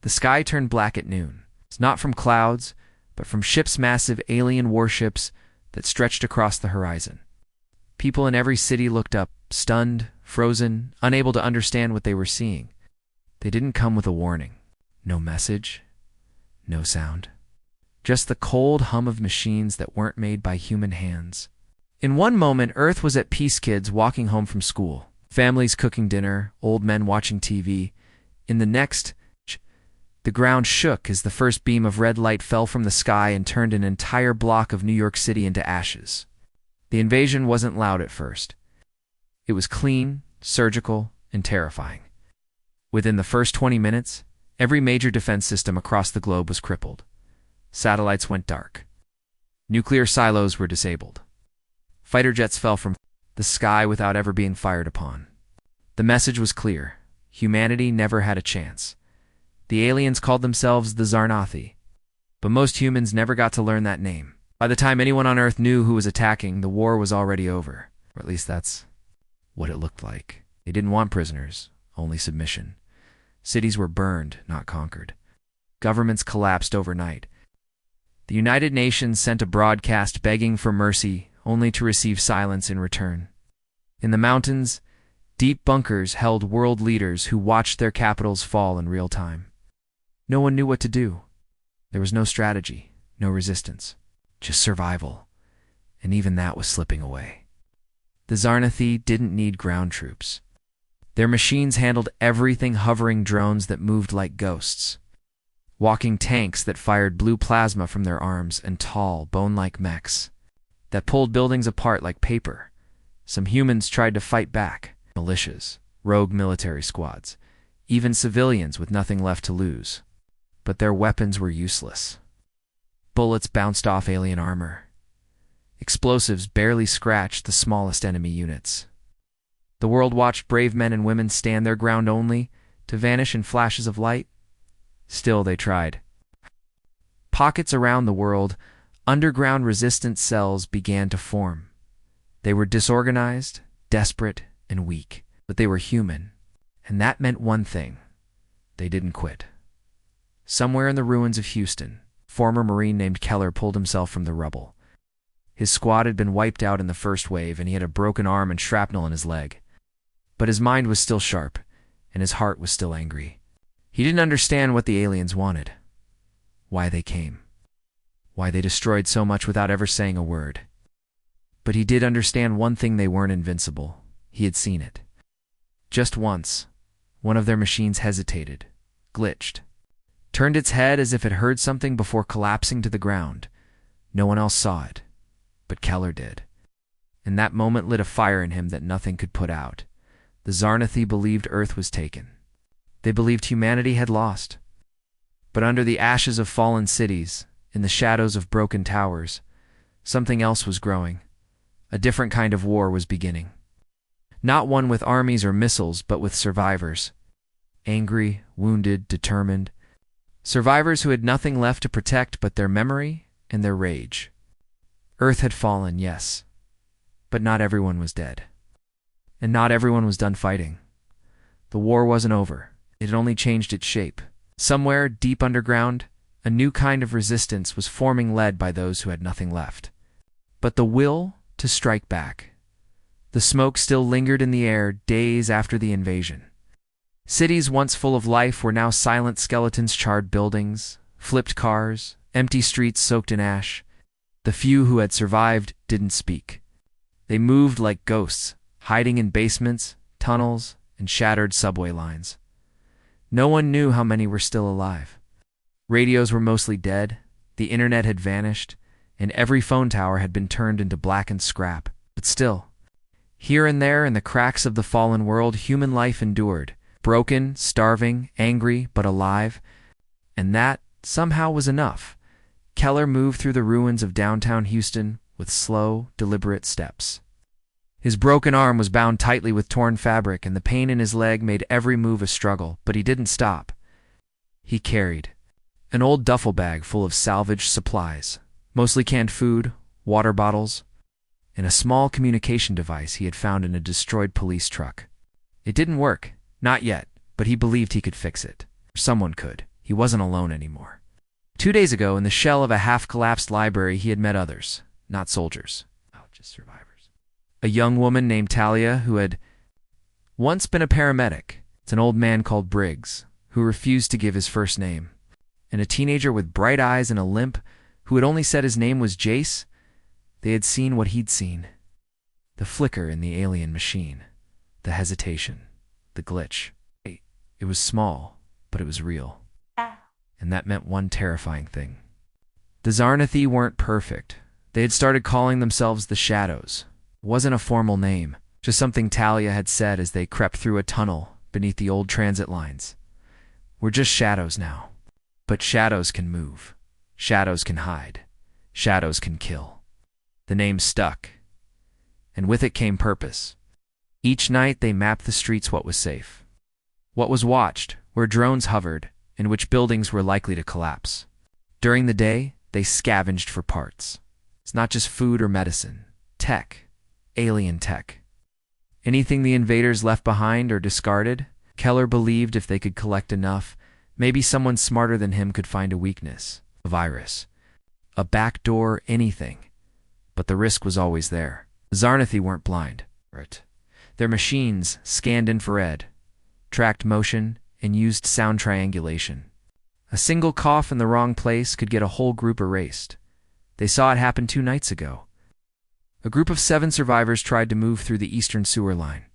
The sky turned black at noon. It's not from clouds, but from ships, massive alien warships that stretched across the horizon. People in every city looked up, stunned, frozen, unable to understand what they were seeing. They didn't come with a warning. No message, no sound. Just the cold hum of machines that weren't made by human hands. In one moment, Earth was at peace, kids walking home from school, families cooking dinner, old men watching TV. In the next, the ground shook as the first beam of red light fell from the sky and turned an entire block of New York City into ashes. The invasion wasn't loud at first. It was clean, surgical, and terrifying. Within the first 20 minutes, every major defense system across the globe was crippled. Satellites went dark. Nuclear silos were disabled. Fighter jets fell from the sky without ever being fired upon. The message was clear. Humanity never had a chance. The aliens called themselves the Zarnathi, but most humans never got to learn that name. By the time anyone on Earth knew who was attacking, the war was already over. Or at least that's what it looked like. They didn't want prisoners, only submission. Cities were burned, not conquered. Governments collapsed overnight. The United Nations sent a broadcast begging for mercy, only to receive silence in return. In the mountains, deep bunkers held world leaders who watched their capitals fall in real time. No one knew what to do. There was no strategy, no resistance, just survival, and even that was slipping away. The Zarnathi didn't need ground troops. Their machines handled everything, hovering drones that moved like ghosts, walking tanks that fired blue plasma from their arms, and tall, bone-like mechs that pulled buildings apart like paper. Some humans tried to fight back. Militias, rogue military squads, even civilians with nothing left to lose. But their weapons were useless. Bullets bounced off alien armor. Explosives barely scratched the smallest enemy units. The world watched brave men and women stand their ground only to vanish in flashes of light. Still, they tried. Pockets around the world, underground resistance cells began to form. They were disorganized, desperate, and weak, but they were human, and that meant one thing: they didn't quit. Somewhere in the ruins of Houston, a former Marine named Keller pulled himself from the rubble. His squad had been wiped out in the first wave, and he had a broken arm and shrapnel in his leg. But his mind was still sharp, and his heart was still angry. He didn't understand what the aliens wanted, why they came, why they destroyed so much without ever saying a word. But he did understand one thing: they weren't invincible. He had seen it. Just once, one of their machines hesitated, glitched, turned its head as if it heard something before collapsing to the ground. No one else saw it, but Keller did. And that moment lit a fire in him that nothing could put out. The Zarnathi believed Earth was taken. They believed humanity had lost. But under the ashes of fallen cities, in the shadows of broken towers, something else was growing. A different kind of war was beginning. Not one with armies or missiles, but with survivors. Angry, wounded, determined. Survivors who had nothing left to protect but their memory and their rage. Earth had fallen, yes, but not everyone was dead. And not everyone was done fighting. The war wasn't over. It had only changed its shape. Somewhere deep underground, a new kind of resistance was forming, led by those who had nothing left. But the will to strike back. The smoke still lingered in the air days after the invasion. Cities once full of life were now silent skeletons, charred buildings, flipped cars, empty streets soaked in ash. The few who had survived didn't speak. They moved like ghosts, hiding in basements, tunnels, and shattered subway lines. No one knew how many were still alive. Radios were mostly dead, the internet had vanished, and every phone tower had been turned into blackened scrap. But still, here and there in the cracks of the fallen world, human life endured, broken, starving, angry, but alive. And that, somehow, was enough. Keller moved through the ruins of downtown Houston with slow, deliberate steps. His broken arm was bound tightly with torn fabric, and the pain in his leg made every move a struggle, but he didn't stop. He carried an old duffel bag full of salvaged supplies, mostly canned food, water bottles, and a small communication device he had found in a destroyed police truck. It didn't work, not yet, but he believed he could fix it. Someone could. He wasn't alone anymore. 2 days ago, in the shell of a half-collapsed library, he had met others, not soldiers. Oh, just survivors. A young woman named Talia, who had once been a paramedic. It's an old man called Briggs, who refused to give his first name. And a teenager with bright eyes and a limp, who had only said his name was Jace. They had seen what he'd seen. The flicker in the alien machine. The hesitation. The glitch. It was small, but it was real. And that meant one terrifying thing. The Zarnathi weren't perfect. They had started calling themselves the Shadows. It wasn't a formal name, just something Talia had said as they crept through a tunnel beneath the old transit lines. We're just shadows now. But shadows can move. Shadows can hide. Shadows can kill. The name stuck. And with it came purpose. Each night they mapped the streets what was safe. What was watched, where drones hovered, and which buildings were likely to collapse. During the day, they scavenged for parts. It's not just food or medicine. Tech. Alien tech. Anything the invaders left behind or discarded, Keller believed if they could collect enough, maybe someone smarter than him could find a weakness, a virus, a backdoor, anything. But the risk was always there. The Zarnathi weren't blind. Their machines scanned infrared, tracked motion, and used sound triangulation. A single cough in the wrong place could get a whole group erased. They saw it happen 2 nights ago. A group of 7 survivors tried to move through the eastern sewer line.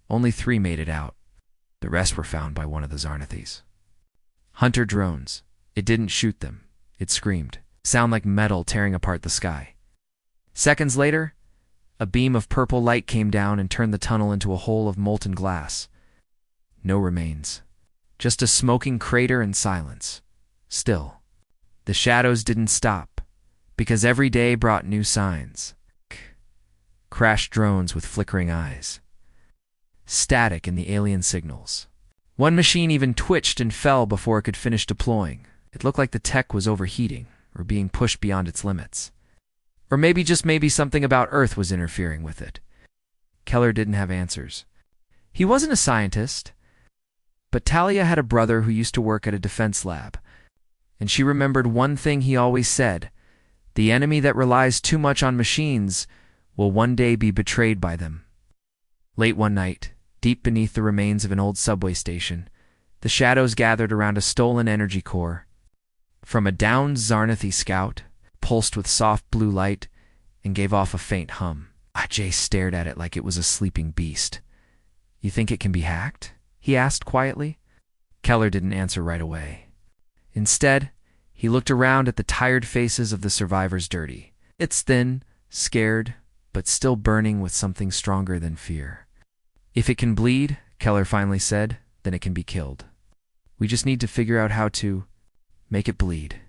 Only 3 made it out. The rest were found by one of the Zarnathis. Hunter drones. It didn't shoot them. It screamed. Sound like metal tearing apart the sky. Seconds later, a beam of purple light came down and turned the tunnel into a hole of molten glass. No remains. Just a smoking crater and silence. Still, the shadows didn't stop, because every day brought new signs. Crashed drones with flickering eyes. Static in the alien signals. One machine even twitched and fell before it could finish deploying. It looked like the tech was overheating or being pushed beyond its limits. Or maybe something about Earth was interfering with it. Keller didn't have answers. He wasn't a scientist, but Talia had a brother who used to work at a defense lab, and she remembered one thing he always said: the enemy that relies too much on machines will one day be betrayed by them. Late one night, deep beneath the remains of an old subway station, the shadows gathered around a stolen energy core. From a downed Zarnathi scout, pulsed with soft blue light, and gave off a faint hum. Jay stared at it like it was a sleeping beast. You think it can be hacked? He asked quietly. Keller didn't answer right away. Instead, he looked around at the tired faces of the survivors. Dirty. It's thin, scared, but still burning with something stronger than fear. If it can bleed, Keller finally said, then it can be killed. We just need to figure out how to make it bleed.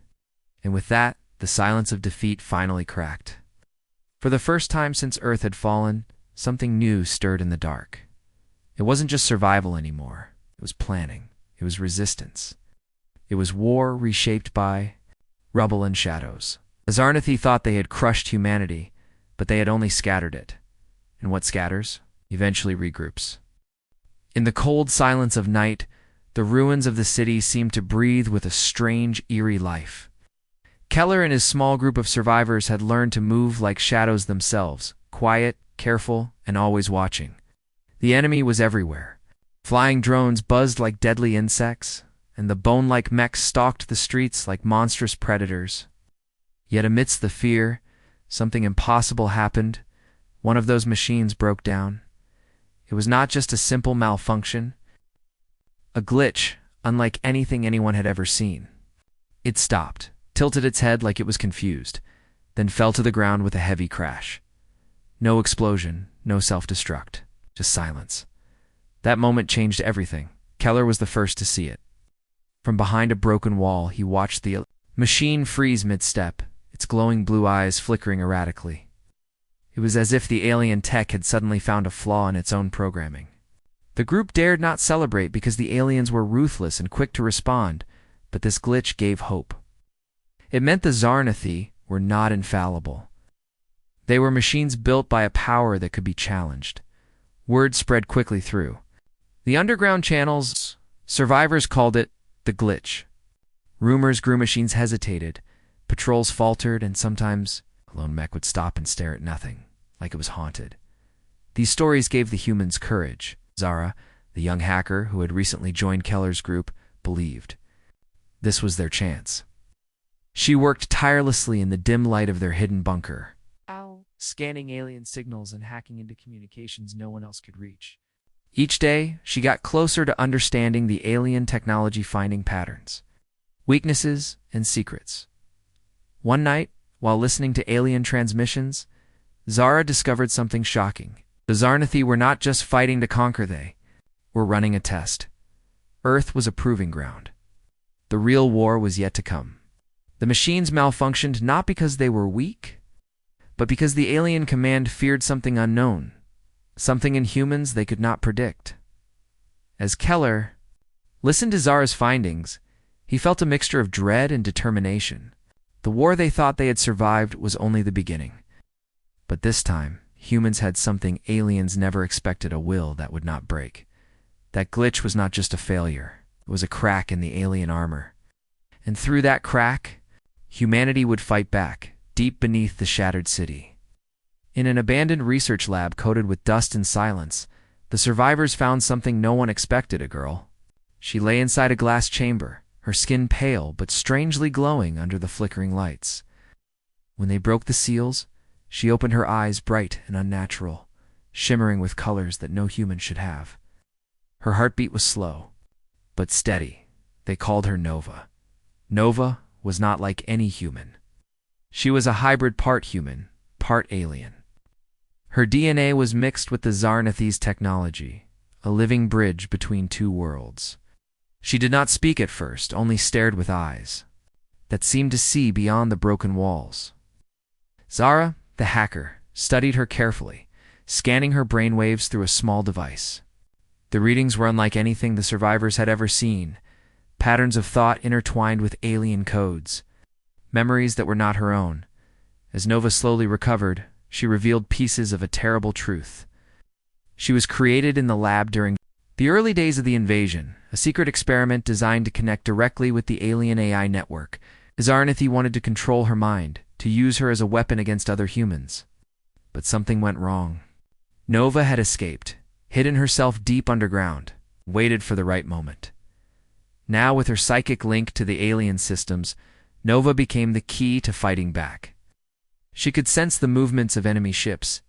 And with that, the silence of defeat finally cracked. For the first time since Earth had fallen, something new stirred in the dark. It wasn't just survival anymore. It was planning. It was resistance. It was war reshaped by rubble and shadows. The Zarnathi thought they had crushed humanity, but they had only scattered it. And what scatters eventually regroups. In the cold silence of night, the ruins of the city seemed to breathe with a strange, eerie life. Keller and his small group of survivors had learned to move like shadows themselves, quiet, careful, and always watching. The enemy was everywhere. Flying drones buzzed like deadly insects, and the bone-like mechs stalked the streets like monstrous predators. Yet amidst the fear, something impossible happened. One of those machines broke down. It was not just a simple malfunction. A glitch, unlike anything anyone had ever seen. It stopped, tilted its head like it was confused, then fell to the ground with a heavy crash. No explosion, no self-destruct, just silence. That moment changed everything. Keller was the first to see it. From behind a broken wall, he watched the machine freeze mid-step, its glowing blue eyes flickering erratically. It was as if the alien tech had suddenly found a flaw in its own programming. The group dared not celebrate because the aliens were ruthless and quick to respond, but this glitch gave hope. It meant the Zarnathi were not infallible. They were machines built by a power that could be challenged. Word spread quickly through. The underground channels, survivors called it the glitch. Rumors grew, machines hesitated, patrols faltered, and sometimes a lone mech would stop and stare at nothing, like it was haunted. These stories gave the humans courage. Zara, the young hacker who had recently joined Keller's group, believed this was their chance. She worked tirelessly in the dim light of their hidden bunker, scanning alien signals and hacking into communications no one else could reach. Each day, she got closer to understanding the alien technology, finding patterns, weaknesses, and secrets. One night, while listening to alien transmissions, Zara discovered something shocking. The Zarnathi were not just fighting to conquer, they were running a test. Earth was a proving ground. The real war was yet to come. The machines malfunctioned not because they were weak, but because the alien command feared something unknown, something in humans they could not predict. As Keller listened to Zara's findings, he felt a mixture of dread and determination. The war they thought they had survived was only the beginning. But this time, humans had something aliens never expected: a will that would not break. That glitch was not just a failure, it was a crack in the alien armor. And through that crack, humanity would fight back, deep beneath the shattered city. In an abandoned research lab coated with dust and silence, the survivors found something no one expected: a girl. She lay inside a glass chamber, her skin pale but strangely glowing under the flickering lights. When they broke the seals, she opened her eyes, bright and unnatural, shimmering with colors that no human should have. Her heartbeat was slow, but steady. They called her Nova. Nova was not like any human. She was a hybrid, part human, part alien. Her DNA was mixed with the Zarnathi's technology, a living bridge between two worlds. She did not speak at first, only stared with eyes that seemed to see beyond the broken walls. Zara, the hacker, studied her carefully, scanning her brainwaves through a small device. The readings were unlike anything the survivors had ever seen, patterns of thought intertwined with alien codes, memories that were not her own. As Nova slowly recovered, she revealed pieces of a terrible truth. She was created in the lab during the early days of the invasion, a secret experiment designed to connect directly with the alien AI network. Zarnathi wanted to control her mind, to use her as a weapon against other humans. But something went wrong. Nova had escaped, hidden herself deep underground, waited for the right moment. Now, with her psychic link to the alien systems, Nova became the key to fighting back. She could sense the movements of enemy ships,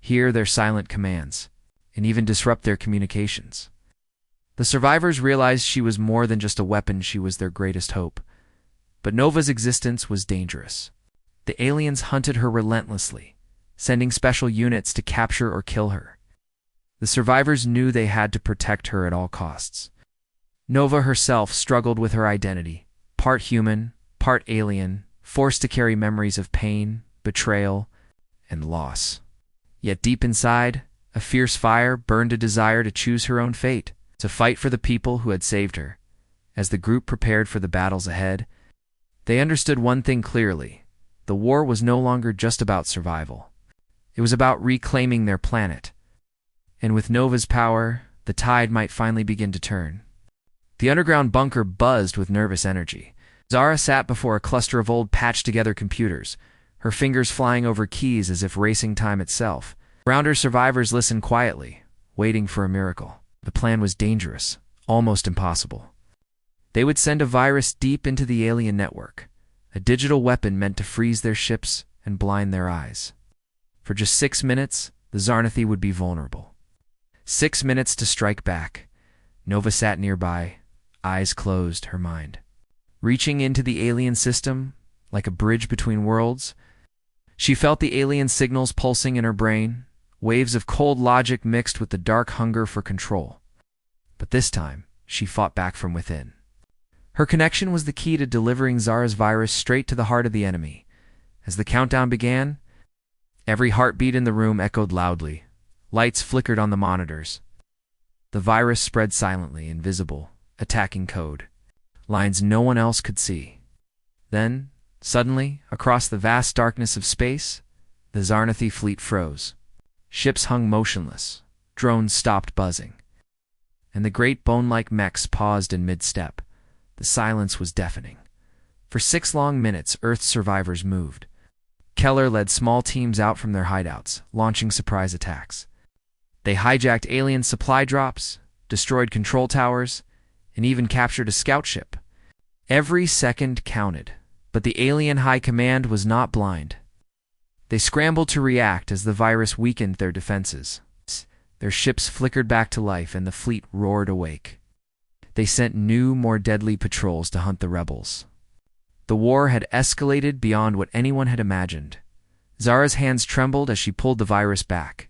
hear their silent commands, and even disrupt their communications. The survivors realized she was more than just a weapon; she was their greatest hope. But Nova's existence was dangerous. The aliens hunted her relentlessly, sending special units to capture or kill her. The survivors knew they had to protect her at all costs. Nova herself struggled with her identity, part human, part alien, forced to carry memories of pain, betrayal, and loss. Yet deep inside, a fierce fire burned, a desire to choose her own fate, to fight for the people who had saved her. As the group prepared for the battles ahead, they understood one thing clearly: the war was no longer just about survival. It was about reclaiming their planet. And with Nova's power, the tide might finally begin to turn. The underground bunker buzzed with nervous energy. Zara sat before a cluster of old, patched-together computers, her fingers flying over keys as if racing time itself. Around her, survivors listened quietly, waiting for a miracle. The plan was dangerous, almost impossible. They would send a virus deep into the alien network, a digital weapon meant to freeze their ships and blind their eyes. For just 6 minutes, the Zarnathi would be vulnerable. 6 minutes to strike back. Nova sat nearby, eyes closed, her mind reaching into the alien system like a bridge between worlds. She felt the alien signals pulsing in her brain, waves of cold logic mixed with the dark hunger for control. But this time, she fought back from within. Her connection was the key to delivering Zara's virus straight to the heart of the enemy. As the countdown began, every heartbeat in the room echoed loudly. Lights flickered on the monitors. The virus spread silently, invisible, attacking code, lines no one else could see. Then, suddenly, across the vast darkness of space, the Zarnathi fleet froze. Ships hung motionless, drones stopped buzzing, and the great bone-like mechs paused in mid-step. The silence was deafening. For 6 long minutes, Earth's survivors moved. Keller led small teams out from their hideouts, launching surprise attacks. They hijacked alien supply drops, destroyed control towers, and even captured a scout ship. Every second counted, but the alien high command was not blind. They scrambled to react as the virus weakened their defenses. Their ships flickered back to life and the fleet roared awake. They sent new, more deadly patrols to hunt the rebels. The war had escalated beyond what anyone had imagined. Zara's hands trembled as she pulled the virus back.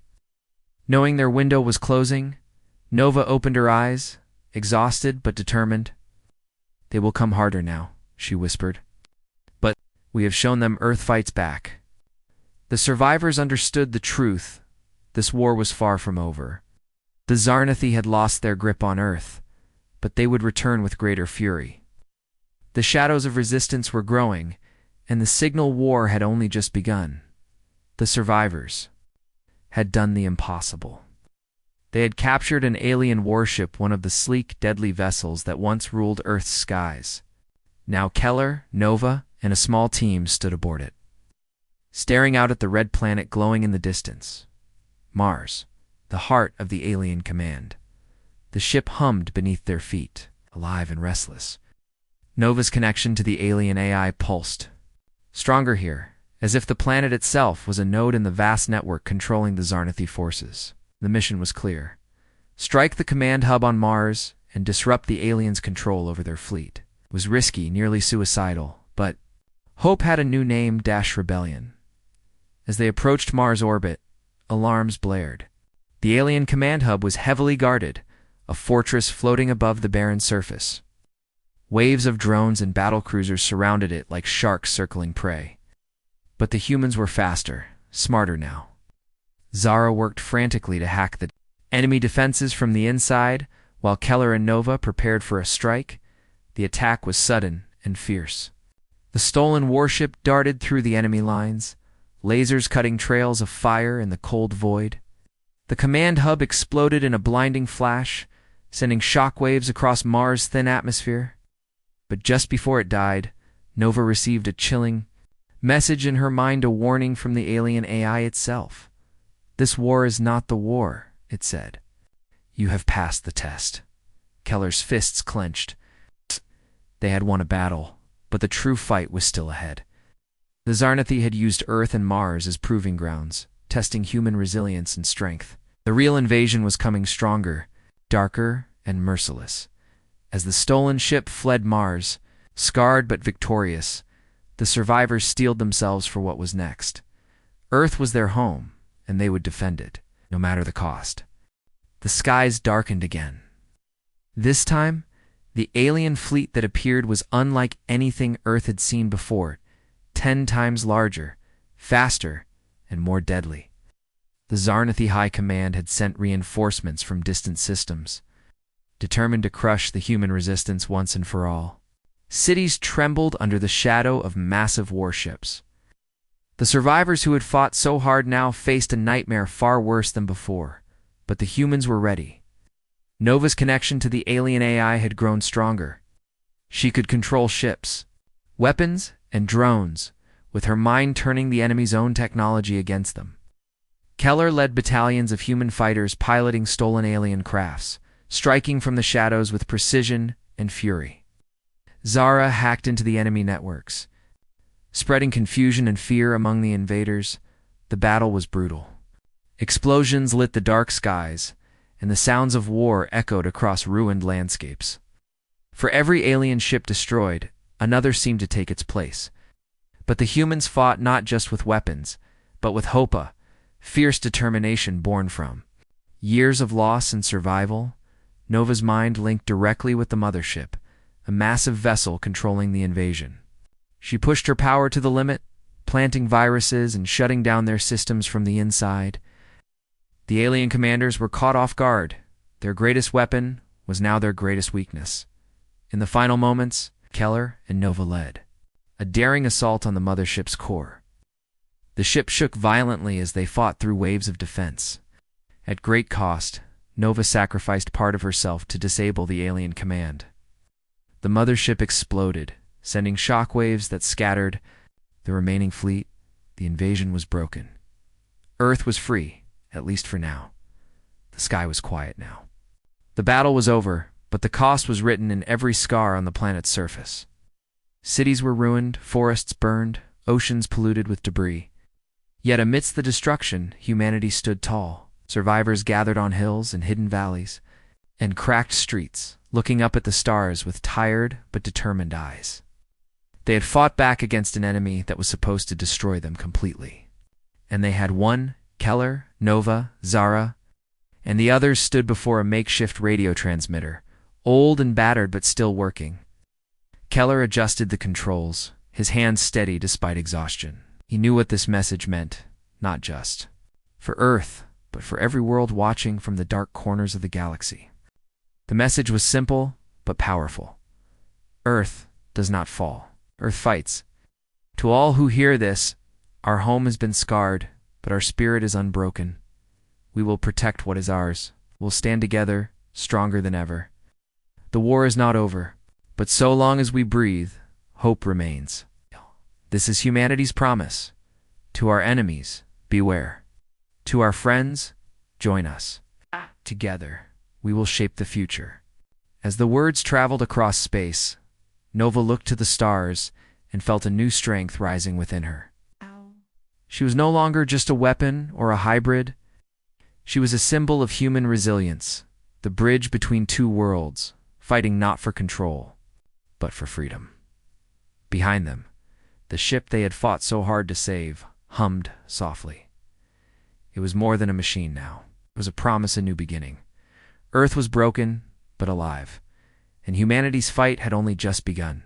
Knowing their window was closing, Nova opened her eyes, exhausted but determined. "They will come harder now," she whispered. "But we have shown them Earth fights back." The survivors understood the truth. This war was far from over. The Zarnathi had lost their grip on Earth, but they would return with greater fury. The shadows of resistance were growing, and the signal war had only just begun. The survivors had done the impossible. They had captured an alien warship, one of the sleek, deadly vessels that once ruled Earth's skies. Now Keller, Nova, and a small team stood aboard it, staring out at the red planet glowing in the distance. Mars, the heart of the alien command. The ship hummed beneath their feet, alive and restless. Nova's connection to the alien AI pulsed. Stronger here, as if the planet itself was a node in the vast network controlling the Zarnathi forces. The mission was clear. Strike the command hub on Mars and disrupt the aliens' control over their fleet. It was risky, nearly suicidal, but hope had a new name: Rebellion. As they approached Mars' orbit, alarms blared. The alien command hub was heavily guarded, a fortress floating above the barren surface. Waves of drones and battlecruisers surrounded it like sharks circling prey. But the humans were faster, smarter now. Zara worked frantically to hack the enemy defenses from the inside, while Keller and Nova prepared for a strike. The attack was sudden and fierce. The stolen warship darted through the enemy lines, lasers cutting trails of fire in the cold void. The command hub exploded in a blinding flash, sending shockwaves across Mars' thin atmosphere. But just before it died, Nova received a chilling message in her mind, a warning from the alien AI itself. "This war is not the war," it said. "You have passed the test." Keller's fists clenched. They had won a battle, but the true fight was still ahead. The Zarnathi had used Earth and Mars as proving grounds, testing human resilience and strength. The real invasion was coming stronger, darker, and merciless. As the stolen ship fled Mars, scarred but victorious, the survivors steeled themselves for what was next. Earth was their home, and they would defend it, no matter the cost. The skies darkened again. This time, the alien fleet that appeared was unlike anything Earth had seen before, 10 times larger, faster, and more deadly. The Zarnathi High Command had sent reinforcements from distant systems, determined to crush the human resistance once and for all. Cities trembled under the shadow of massive warships. The survivors who had fought so hard now faced a nightmare far worse than before, but the humans were ready. Nova's connection to the alien AI had grown stronger. She could control ships, weapons, and drones, with her mind turning the enemy's own technology against them. Keller led battalions of human fighters piloting stolen alien crafts, striking from the shadows with precision and fury. Zara hacked into the enemy networks, spreading confusion and fear among the invaders. The battle was brutal. Explosions lit the dark skies, and the sounds of war echoed across ruined landscapes. For every alien ship destroyed, another seemed to take its place. But the humans fought not just with weapons, but with hope, fierce determination born from years of loss and survival. Nova's mind linked directly with the mothership, a massive vessel controlling the invasion. She pushed her power to the limit, planting viruses and shutting down their systems from the inside. The alien commanders were caught off guard. Their greatest weapon was now their greatest weakness. In the final moments, Keller and Nova led a daring assault on the mothership's core. The ship shook violently as they fought through waves of defense. At great cost, Nova sacrificed part of herself to disable the alien command. The mothership exploded, sending shockwaves that scattered the remaining fleet. The invasion was broken. Earth was free, at least for now. The sky was quiet now. The battle was over, but the cost was written in every scar on the planet's surface. Cities were ruined, forests burned, oceans polluted with debris. Yet amidst the destruction, humanity stood tall. Survivors gathered on hills and hidden valleys, and cracked streets, looking up at the stars with tired but determined eyes. They had fought back against an enemy that was supposed to destroy them completely. And they had won. Keller, Nova, Zara, and the others stood before a makeshift radio transmitter, old and battered but still working. Keller adjusted the controls, his hands steady despite exhaustion. He knew what this message meant, not just for Earth, but for every world watching from the dark corners of the galaxy. The message was simple, but powerful. Earth does not fall. Earth fights. To all who hear this, our home has been scarred, but our spirit is unbroken. We will protect what is ours. We'll stand together, stronger than ever. The war is not over, but so long as we breathe, hope remains. This is humanity's promise. To our enemies, beware. To our friends, join us. Together, we will shape the future. As the words traveled across space, Nova looked to the stars and felt a new strength rising within her. She was no longer just a weapon or a hybrid. She was a symbol of human resilience, the bridge between two worlds, fighting not for control, but for freedom. Behind them, the ship they had fought so hard to save hummed softly. It was more than a machine now. It was a promise, a new beginning. Earth was broken, but alive, and humanity's fight had only just begun.